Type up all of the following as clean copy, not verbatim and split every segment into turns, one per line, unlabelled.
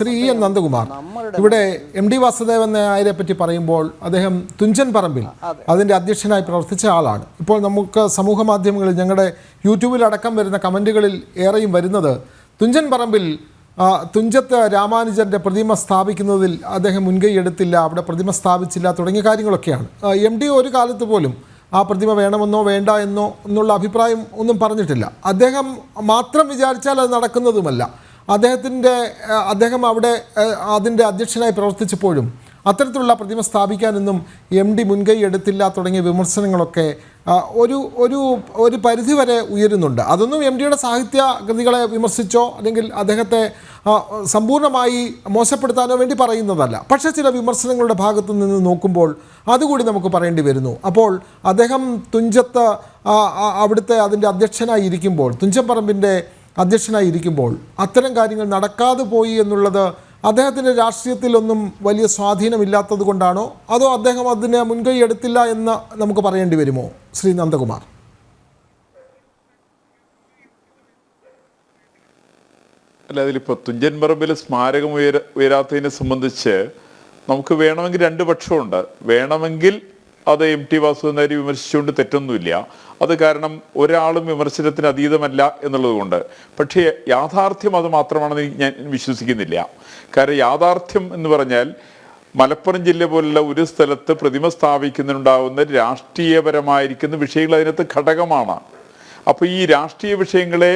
Shri N Nandakumar ഇവിടെ MD Vasudevan നായരെ പറ്റി പറയുമ്പോൾ അദ്ദേഹം തുഞ്ചൻ പറമ്പിൽ അതിൻ്റെ അധ്യക്ഷനായി പ്രവർത്തിച്ച ആളാണ്. ഇപ്പോൾ നമുക്ക് സമൂഹ മാധ്യമങ്ങളിൽ ഞങ്ങളുടെ യൂട്യൂബിലടക്കം വരുന്ന കമൻറ്റുകളിൽ ഏറെയും വരുന്നത് തുഞ്ചൻ പറമ്പിൽ തുഞ്ചത്ത് രാമാനുജൻ്റെ പ്രതിമ സ്ഥാപിക്കുന്നതിൽ അദ്ദേഹം മുൻകൈ എടുത്തില്ല, അവിടെ പ്രതിമ സ്ഥാപിച്ചില്ല തുടങ്ങിയ കാര്യങ്ങളൊക്കെയാണ്. MD ഒരു കാലത്ത് പോലും ആ പ്രതിമ വേണമെന്നോ വേണ്ട എന്നോ എന്നുള്ള അഭിപ്രായം ഒന്നും പറഞ്ഞിട്ടില്ല. അദ്ദേഹം മാത്രം വിചാരിച്ചാൽ അത് നടക്കുന്നതുമല്ല. അദ്ദേഹം അവിടെ അതിൻ്റെ അധ്യക്ഷനായി പ്രവർത്തിച്ചപ്പോഴും അത്തരത്തിലുള്ള പ്രതിമ സ്ഥാപിക്കാനൊന്നും MD മുൻകൈ എടുത്തില്ല തുടങ്ങിയ വിമർശനങ്ങളൊക്കെ ഒരു പരിധിവരെ ഉയരുന്നുണ്ട്. അതൊന്നും MDയുടെ സാഹിത്യ കൃതികളെ വിമർശിച്ചോ അല്ലെങ്കിൽ അദ്ദേഹത്തെ സമ്പൂർണ്ണമായി മോശപ്പെടുത്താനോ വേണ്ടി പറയുന്നതല്ല. പക്ഷേ ചില വിമർശനങ്ങളുടെ ഭാഗത്തു നിന്ന് നോക്കുമ്പോൾ അതുകൂടി നമുക്ക് പറയേണ്ടി വരുന്നു. അപ്പോൾ അദ്ദേഹം തുഞ്ചത്ത് അവിടുത്തെ അതിൻ്റെ അധ്യക്ഷനായി ഇരിക്കുമ്പോൾ, തുഞ്ചൻ പറമ്പിൻ്റെ അധ്യക്ഷനായി ഇരിക്കുമ്പോൾ അത്തരം കാര്യങ്ങൾ നടക്കാതെ പോയി എന്നുള്ളത് അദ്ദേഹത്തിൻ്റെ രാഷ്ട്രീയത്തിലൊന്നും വലിയ സ്വാധീനമില്ലാത്തത് കൊണ്ടാണോ, അതോ അദ്ദേഹം അതിന് മുൻകൈ എടുത്തില്ല എന്ന് നമുക്ക് പറയേണ്ടി വരുമോ? ശ്രീ നന്ദകുമാർ.
അല്ല, അതിലിപ്പോൾ തുഞ്ചൻ പറമ്പിൽ സ്മാരകം ഉയരാത്തതിനെ സംബന്ധിച്ച് നമുക്ക് വേണമെങ്കിൽ രണ്ട് പക്ഷമുണ്ട്. വേണമെങ്കിൽ അത് MT വാസുദേവൻ നായർ വിമർശിച്ചുകൊണ്ട് തെറ്റൊന്നുമില്ല. അത് കാരണം ഒരാളും വിമർശനത്തിന് അതീതമല്ല എന്നുള്ളത് കൊണ്ട്. പക്ഷേ യാഥാർത്ഥ്യം അത് മാത്രമാണെന്ന് ഞാൻ വിശ്വസിക്കുന്നില്ല. കാരണം യാഥാർത്ഥ്യം എന്ന് പറഞ്ഞാൽ മലപ്പുറം ജില്ല പോലുള്ള ഒരു സ്ഥലത്ത് പ്രതിമ സ്ഥാപിക്കുന്നതിനുണ്ടാകുന്ന രാഷ്ട്രീയപരമായിരിക്കുന്ന വിഷയങ്ങൾ അതിനകത്ത് ഘടകമാണ്. അപ്പോൾ ഈ രാഷ്ട്രീയ വിഷയങ്ങളെ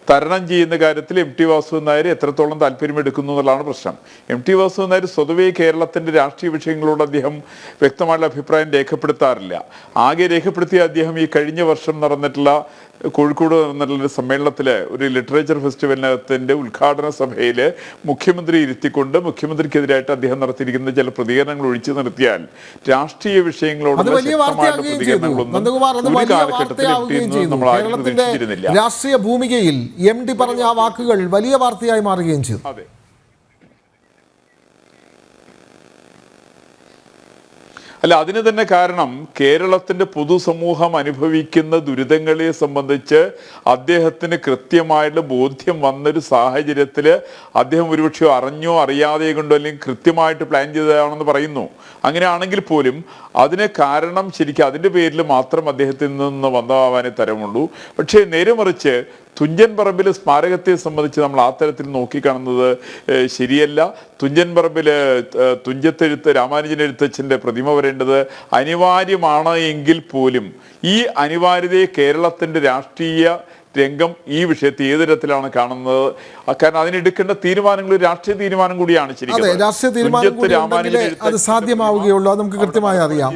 തരണം ചെയ്യുന്ന കാര്യത്തിൽ MT വാസുദേവൻ നായർ എത്രത്തോളം താല്പര്യമെടുക്കുന്നു എന്നുള്ളതാണ് പ്രശ്നം. MT വാസുദേവൻ നായർ സ്വതവേ കേരളത്തിൻ്റെ രാഷ്ട്രീയ വിഷയങ്ങളോട് അദ്ദേഹം വ്യക്തമായുള്ള അഭിപ്രായം രേഖപ്പെടുത്താറില്ല. ആകെ രേഖപ്പെടുത്തിയ അദ്ദേഹം ഈ കഴിഞ്ഞ വർഷം നടന്നിട്ടുള്ള കോഴിക്കോട് നടന്നിട്ടുള്ള സമ്മേളനത്തിൽ ഒരു ലിറ്ററേച്ചർ ഫെസ്റ്റിവലിനകത്തിൻ്റെ ഉദ്ഘാടന സഭയിൽ മുഖ്യമന്ത്രി ഇരുത്തിക്കൊണ്ട് മുഖ്യമന്ത്രിക്കെതിരായിട്ട് അദ്ദേഹം നടത്തിയിരിക്കുന്ന ചില പ്രതികരണങ്ങൾ ഒഴിച്ചു നിർത്തിയാൽ രാഷ്ട്രീയ വിഷയങ്ങളോടുള്ള ശക്തമായിട്ടുള്ള പ്രതികരണങ്ങളൊന്നും ഒരു കാലഘട്ടത്തിൽ നമ്മൾ ആരും പ്രതീക്ഷിച്ചിരുന്നില്ല.
രാഷ്ട്രീയ ഭൂമികയിൽ MD പറഞ്ഞ ആ വാക്കുകൾ വലിയ വാർത്തയായി മാറുകയും ചെയ്തു.
അതെ, അല്ല, അതിന് തന്നെ കാരണം കേരളത്തിൻ്റെ പൊതുസമൂഹം അനുഭവിക്കുന്ന ദുരിതങ്ങളെ സംബന്ധിച്ച് അദ്ദേഹത്തിന് കൃത്യമായിട്ട് ബോധ്യം വന്നൊരു സാഹചര്യത്തിൽ അദ്ദേഹം ഒരുപക്ഷെ അറിഞ്ഞോ അറിയാതെ കൊണ്ടോ അല്ലെങ്കിൽ കൃത്യമായിട്ട് പ്ലാൻ ചെയ്തതാണെന്ന് പറയുന്നു. അങ്ങനെയാണെങ്കിൽ പോലും അതിന് കാരണം ശരിക്കും അതിൻ്റെ പേരിൽ മാത്രം അദ്ദേഹത്തിൽ നിന്ന് വന്നതാവാനേ തരമുള്ളൂ. പക്ഷേ നേരെ മറിച്ച് തുഞ്ചൻ പറമ്പിൽ സ്മാരകത്തെ സംബന്ധിച്ച് നമ്മൾ ആ തരത്തിൽ നോക്കിക്കാണുന്നത് ശരിയല്ല. തുഞ്ചൻ പറമ്പിൽ തുഞ്ചത്തെഴുത്ത് രാമാനുജൻ എഴുത്തച്ഛൻ്റെ പ്രതിമ വരേണ്ടത് അനിവാര്യമാണ് എങ്കിൽ പോലും ഈ അനിവാര്യതയെ കേരളത്തിൻ്റെ രാഷ്ട്രീയ രംഗം ഈ വിഷയത്തെ ഏത് തരത്തിലാണ് കാണുന്നത്? കാരണം അതിനെടുക്കേണ്ട തീരുമാനങ്ങൾ ഒരു രാഷ്ട്രീയ തീരുമാനം കൂടിയാണ്. ശരിക്കും
രാഷ്ട്രീയ തീരുമാനം അത് സാധ്യമാവുകയുള്ളൂ, അത് നമുക്ക് കൃത്യമായി അറിയാം.